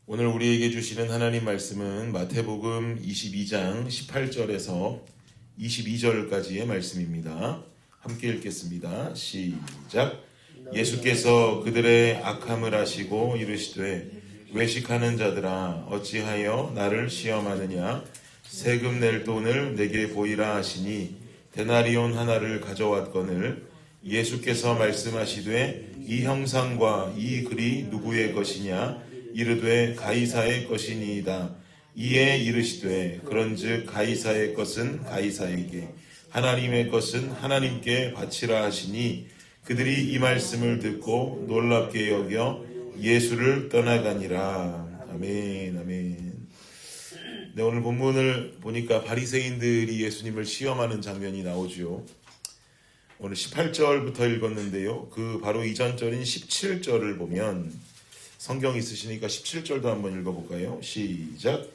오늘 우리에게 주시는 하나님 말씀은 마태복음 22장 18절에서 22절까지의 말씀입니다. 함께 읽겠습니다. 시작. 예수께서 그들의 악함을 아시고 이르시되 외식하는 자들아 어찌하여 나를 시험하느냐. 세금 낼 돈을 내게 보이라 하시니 데나리온 하나를 가져왔거늘 예수께서 말씀하시되 이 형상과 이 글이 누구의 것이냐. 이르되 가이사의 것이니이다. 이에 이르시되 그런즉 가이사의 것은 가이사에게 하나님의 것은 하나님께 바치라 하시니 그들이 이 말씀을 듣고 놀랍게 여겨 예수를 떠나가니라. 아멘. 아멘. 네, 오늘 본문을 보니까 바리새인들이 예수님을 시험하는 장면이 나오죠. 오늘 18절부터 읽었는데요. 그 바로 이전 절인 17절을 보면 성경 있으시니까 17절도 한번 읽어볼까요? 시작.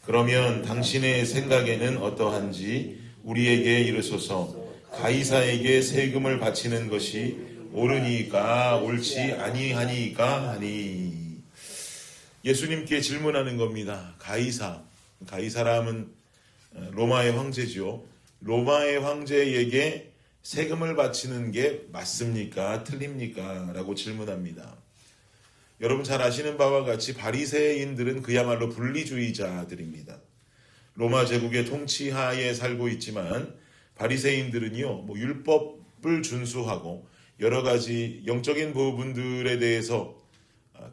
그러면 당신의 생각에는 어떠한지 우리에게 이르소서. 가이사에게 세금을 바치는 것이 옳으니까 옳지 아니하니까 하니. 예수님께 질문하는 겁니다. 가이사람은 로마의 황제죠. 로마의 황제에게 세금을 바치는 게 맞습니까? 틀립니까? 라고 질문합니다. 여러분 잘 아시는 바와 같이 바리새인들은 그야말로 분리주의자들입니다. 로마 제국의 통치하에 살고 있지만 바리새인들은요, 율법을 준수하고 여러 가지 영적인 부분들에 대해서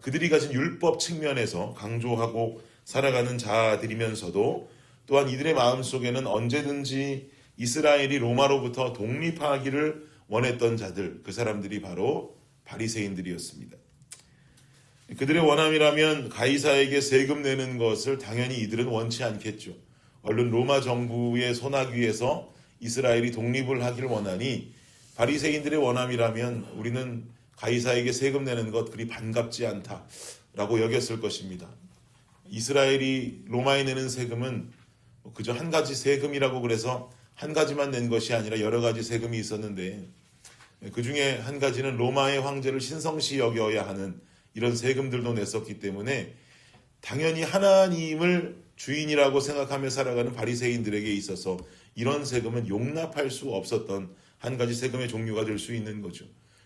그들이 가진 율법 측면에서 강조하고 살아가는 자들이면서도 또한 이들의 마음속에는 언제든지 이스라엘이 로마로부터 독립하기를 원했던 자들, 그 사람들이 바로 바리새인들이었습니다. 그들의 원함이라면 가이사에게 세금 내는 것을 당연히 이들은 원치 않겠죠. 얼른 로마 정부의 손아귀에서 이스라엘이 독립을 하기를 원하니 바리새인들의 원함이라면 우리는 가이사에게 세금 내는 것 그리 반갑지 않다라고 여겼을 것입니다. 이스라엘이 로마에 내는 세금은 그저 한 가지 세금이라고 그래서 한 가지만 낸 것이 아니라 여러 가지 세금이 있었는데 그 중에 한 가지는 로마의 황제를 신성시 여겨야 하는 이런 세금들도 냈었기 때문에 당연히 하나님을 주인이라고 생각하며 살아가는 바리새인들에게 있어서 이런 세금은 용납할 수 없었던 한 가지 세금의 종류가 될 수 있는 거죠.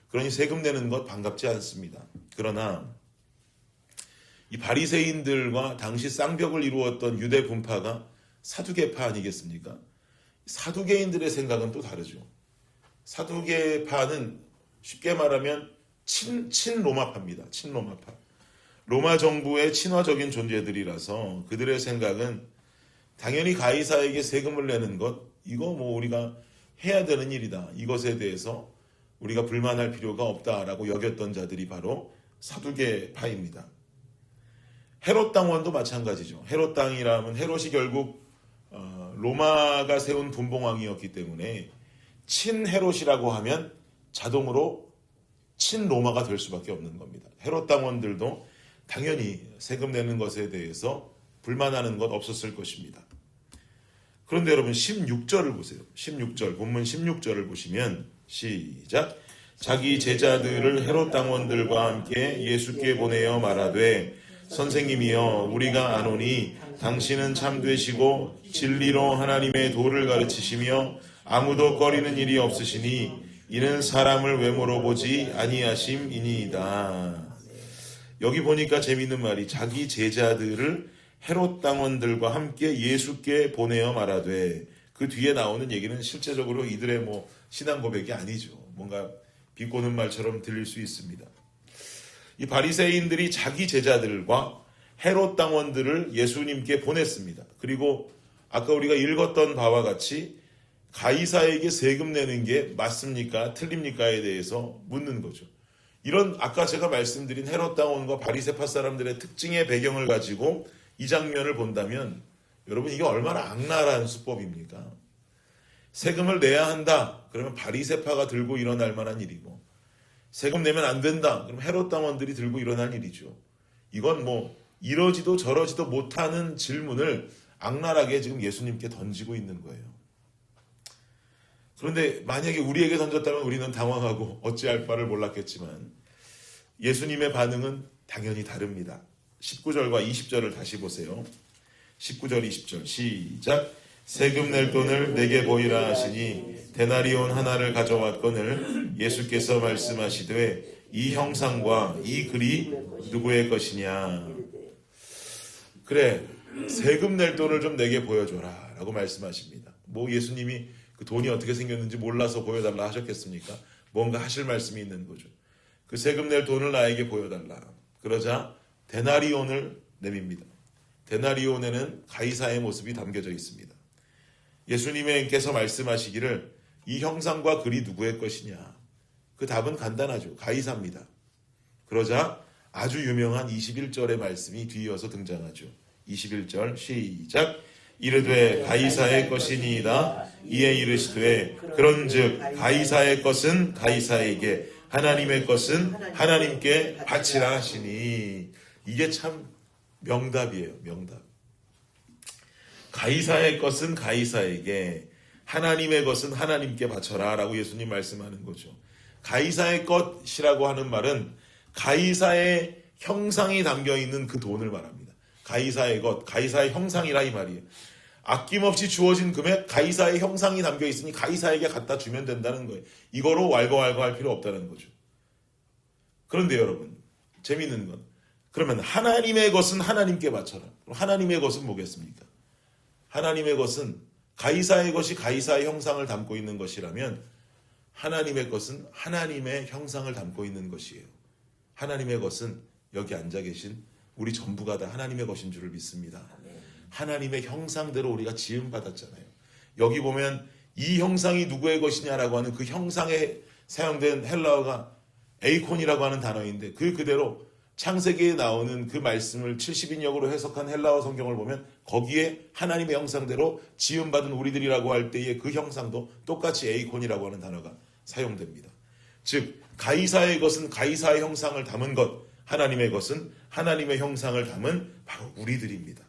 그러니 세금 내는 것 반갑지 않습니다. 그러나 이 바리새인들과 당시 쌍벽을 이루었던 유대 분파가 사두개파 아니겠습니까? 사두개인들의 생각은 또 다르죠. 사두개파는 쉽게 말하면 친로마파입니다. 친로마파. 로마 정부의 친화적인 존재들이라서 그들의 생각은 당연히 가이사에게 세금을 내는 것, 이거 우리가 해야 되는 일이다. 이것에 대해서 우리가 불만할 필요가 없다라고 여겼던 자들이 바로 사두개파입니다. 헤롯 당원도 마찬가지죠. 헤롯 당이라면 헤롯이 결국 로마가 세운 분봉왕이었기 때문에 친헤롯이라고 하면 자동으로 친로마가 될 수밖에 없는 겁니다. 헤롯 당원들도 당연히 세금 내는 것에 대해서 불만하는 것 없었을 것입니다. 그런데 여러분 16절을 보세요. 16절, 본문 16절을 보시면 시작. 자기 제자들을 헤롯 당원들과 함께 예수께 보내어 말하되 선생님이여 우리가 아노니 당신은 참되시고 진리로 하나님의 도를 가르치시며 아무도 꺼리는 일이 없으시니 이는 사람을 외모로 보지 아니하심이니이다. 여기 보니까 재미있는 말이 자기 제자들을 헤롯 당원들과 함께 예수께 보내어 말하되, 그 뒤에 나오는 얘기는 실제적으로 이들의 신앙 고백이 아니죠. 뭔가 비꼬는 말처럼 들릴 수 있습니다. 이 바리새인들이 자기 제자들과 헤롯 당원들을 예수님께 보냈습니다. 그리고 아까 우리가 읽었던 바와 같이 가이사에게 세금 내는 게 맞습니까? 틀립니까에 대해서 묻는 거죠. 이런 아까 제가 말씀드린 헤롯 당원과 바리새파 사람들의 특징의 배경을 가지고 이 장면을 본다면 여러분 이게 얼마나 악랄한 수법입니까? 세금을 내야 한다. 그러면 바리새파가 들고 일어날 만한 일이고, 세금 내면 안 된다. 그럼 헤롯 당원들이 들고 일어날 일이죠. 이건 이러지도 저러지도 못하는 질문을 악랄하게 지금 예수님께 던지고 있는 거예요. 그런데 만약에 우리에게 던졌다면 우리는 당황하고 어찌할 바를 몰랐겠지만 예수님의 반응은 당연히 다릅니다. 19절과 20절을 다시 보세요. 19절 20절 시작. 세금 낼 돈을 내게 보이라 하시니 데나리온 하나를 가져왔거늘 예수께서 말씀하시되 이 형상과 이 글이 누구의 것이냐. 그래, 세금 낼 돈을 좀 내게 보여줘라 라고 말씀하십니다. 뭐 예수님이 그 돈이 어떻게 생겼는지 몰라서 보여달라 하셨겠습니까? 뭔가 하실 말씀이 있는 거죠. 그 세금 낼 돈을 나에게 보여달라. 그러자 데나리온을 내밉니다. 데나리온에는 가이사의 모습이 담겨져 있습니다. 예수님께서 말씀하시기를 이 형상과 글이 누구의 것이냐. 그 답은 간단하죠. 가이사입니다. 그러자 아주 유명한 21절의 말씀이 뒤이어서 등장하죠. 21절 시작. 이르되 가이사의 것이니이다. 이에 이르시되 그런즉 가이사의 것은 가이사에게 하나님의 것은 하나님께 바치라 하시니. 이게 참 명답이에요. 명답. 가이사의 것은 가이사에게 하나님의 것은 하나님께 바쳐라 라고 예수님 말씀하는 거죠. 가이사의 것이라고 하는 말은 가이사의 형상이 담겨있는 그 돈을 말합니다. 가이사의 것, 가이사의 형상이라 이 말이에요. 아낌없이 주어진 금액, 가이사의 형상이 담겨있으니 가이사에게 갖다 주면 된다는 거예요. 이거로 왈가왈부할 필요 없다는 거죠. 그런데 여러분, 재밌는 건 그러면 하나님의 것은 하나님께 바쳐라. 그럼 하나님의 것은 뭐겠습니까? 하나님의 것은 가이사의 것이 가이사의 형상을 담고 있는 것이라면 하나님의 것은 하나님의 형상을 담고 있는 것이에요. 하나님의 것은 여기 앉아 계신 우리 전부가 다 하나님의 것인 줄을 믿습니다. 하나님의 형상대로 우리가 지음받았잖아요. 여기 보면 이 형상이 누구의 것이냐라고 하는 그 형상에 사용된 헬라어가 에이콘이라고 하는 단어인데 그 그대로 창세기에 나오는 그 말씀을 70인역으로 해석한 헬라어 성경을 보면 거기에 하나님의 형상대로 지음받은 우리들이라고 할 때의 그 형상도 똑같이 에이콘이라고 하는 단어가 사용됩니다. 즉 가이사의 것은 가이사의 형상을 담은 것, 하나님의 것은 하나님의 형상을 담은 바로 우리들입니다.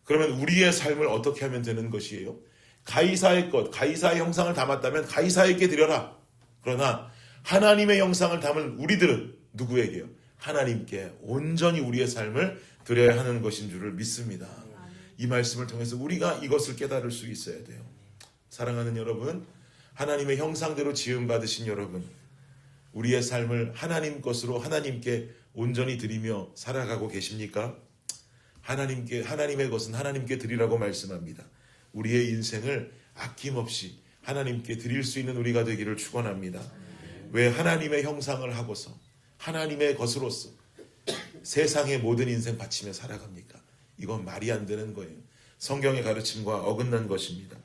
그러면 우리의 삶을 어떻게 하면 되는 것이에요? 가이사의 것, 가이사의 형상을 담았다면 가이사에게 드려라. 그러나 하나님의 형상을 담은 우리들은 누구에게요? 하나님께 온전히 우리의 삶을 드려야 하는 것인 줄을 믿습니다. 이 말씀을 통해서 우리가 이것을 깨달을 수 있어야 돼요. 사랑하는 여러분, 하나님의 형상대로 지음받으신 여러분, 우리의 삶을 하나님 것으로 하나님께 온전히 드리며 살아가고 계십니까? 하나님의 것은 하나님께 드리라고 말씀합니다. 우리의 인생을 아낌없이 하나님께 드릴 수 있는 우리가 되기를 축원합니다. 왜 하나님의 형상을 하고서 하나님의 것으로서 세상의 모든 인생 바치며 살아갑니까? 이건 말이 안 되는 거예요. 성경의 가르침과 어긋난 것입니다.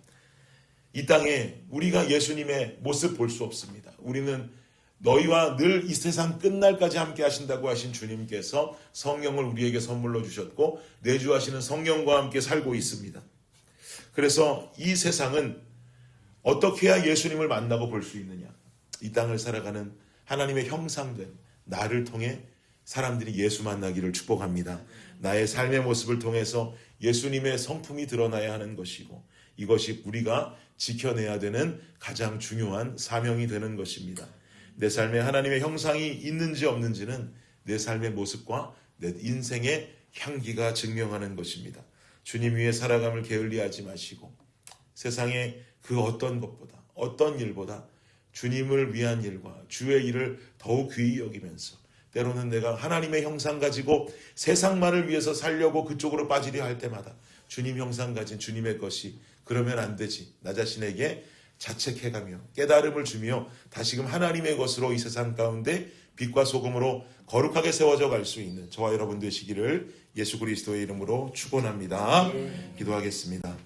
이 땅에 우리가 예수님의 모습 볼 수 없습니다. 우리는 너희와 늘 이 세상 끝날까지 함께 하신다고 하신 주님께서 성령을 우리에게 선물로 주셨고 내주하시는 성령과 함께 살고 있습니다. 그래서 이 세상은 어떻게 해야 예수님을 만나고 볼 수 있느냐? 이 땅을 살아가는 하나님의 형상된 나를 통해 사람들이 예수 만나기를 축복합니다. 나의 삶의 모습을 통해서 예수님의 성품이 드러나야 하는 것이고 이것이 우리가 지켜내야 되는 가장 중요한 사명이 되는 것입니다. 내 삶에 하나님의 형상이 있는지 없는지는 내 삶의 모습과 내 인생의 향기가 증명하는 것입니다. 주님 위에 살아감을 게을리하지 마시고 세상의 그 어떤 것보다 어떤 일보다 주님을 위한 일과 주의 일을 더욱 귀히 여기면서 때로는 내가 하나님의 형상 가지고 세상만을 위해서 살려고 그쪽으로 빠지려 할 때마다 주님 형상 가진 주님의 것이 그러면 안 되지. 나 자신에게 자책해가며 깨달음을 주며 다시금 하나님의 것으로 이 세상 가운데 빛과 소금으로 거룩하게 세워져 갈 수 있는 저와 여러분 되시기를 예수 그리스도의 이름으로 축원합니다. 기도하겠습니다.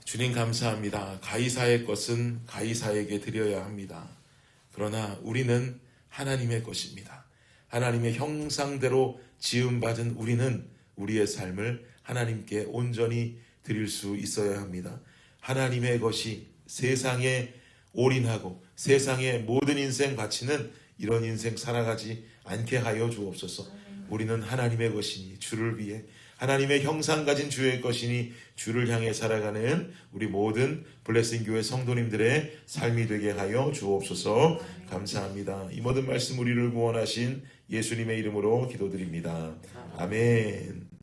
주님 감사합니다. 가이사의 것은 가이사에게 드려야 합니다. 그러나 우리는 하나님의 것입니다. 하나님의 형상대로 지음받은 우리는 우리의 삶을 하나님께 온전히 드릴 수 있어야 합니다. 하나님의 것이 세상에 올인하고 세상의 모든 인생 바치는 이런 인생 살아가지 않게 하여 주옵소서. 우리는 하나님의 것이니 주를 위해 하나님의 형상 가진 주의 것이니 주를 향해 살아가는 우리 모든 블레싱 교회 성도님들의 삶이 되게 하여 주옵소서. 감사합니다. 이 모든 말씀 우리를 구원하신 예수님의 이름으로 기도드립니다. 아멘.